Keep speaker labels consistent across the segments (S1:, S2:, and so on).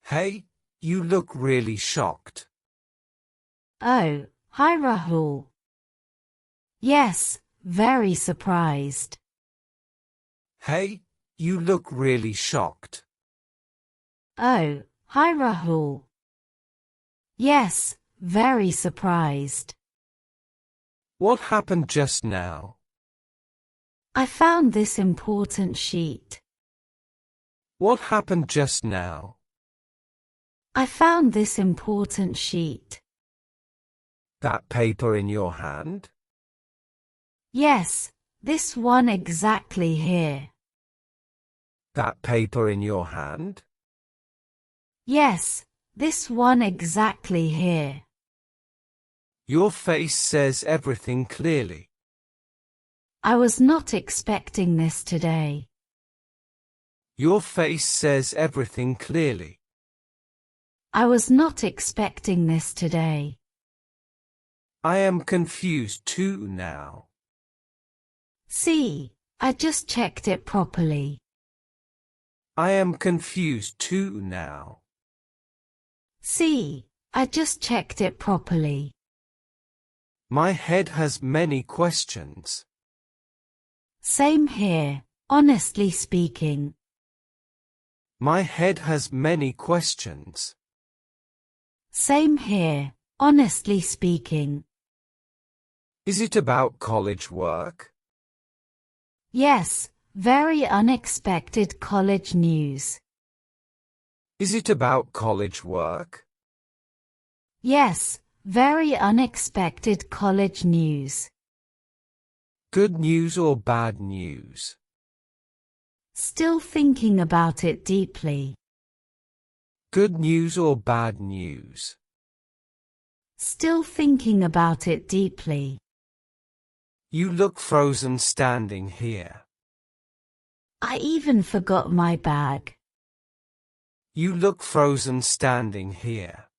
S1: Hey, you look really shocked.
S2: Oh, hi Rahul. Yes, very surprised.
S1: Hey, you look really shocked.
S2: Oh, hi Rahul. Yes, very surprised.
S1: What happened just now?
S2: I found this important sheet.
S1: What happened just now?
S2: I found this important sheet.
S1: That paper in your hand?
S2: Yes, this one exactly here.
S1: That paper in your hand?
S2: Yes, this one exactly here.
S1: Your face says everything clearly.
S2: I was not expecting this today.
S1: Your face says everything clearly.
S2: I was not expecting this today.
S1: I am confused too now.
S2: See, I just checked it properly.
S1: I am confused too now.
S2: See, I just checked it properly.
S1: My head has many questions.
S2: Same here, honestly speaking.
S1: My head has many questions.
S2: Same here, honestly speaking.
S1: Is it about college work?
S2: Yes, very unexpected college news.
S1: Is it about college work?
S2: Yes, very unexpected college news.
S1: Good news or bad news?
S2: Still thinking about it deeply.
S1: Good news or bad news?
S2: Still thinking about it deeply.
S1: You look frozen standing here.
S2: I even forgot my bag.
S1: You look frozen standing here.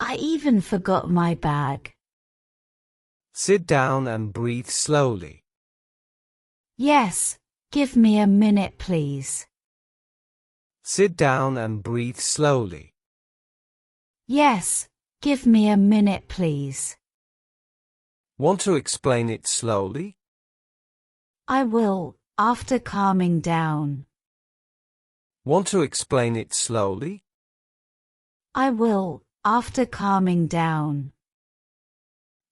S2: I even forgot my bag.
S1: Sit down and breathe slowly.
S2: Yes, give me a minute please.
S1: Sit down and breathe slowly.
S2: Yes, give me a minute please.
S1: Want to explain it slowly?
S2: I will, after calming down.
S1: Want to explain it slowly?
S2: I will, after calming down.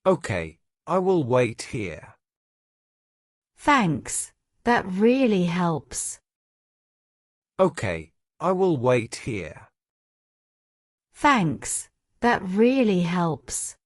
S1: Okay, I will wait here.
S2: Thanks, that really helps.
S1: Okay, I will wait here.
S2: Thanks, that really helps.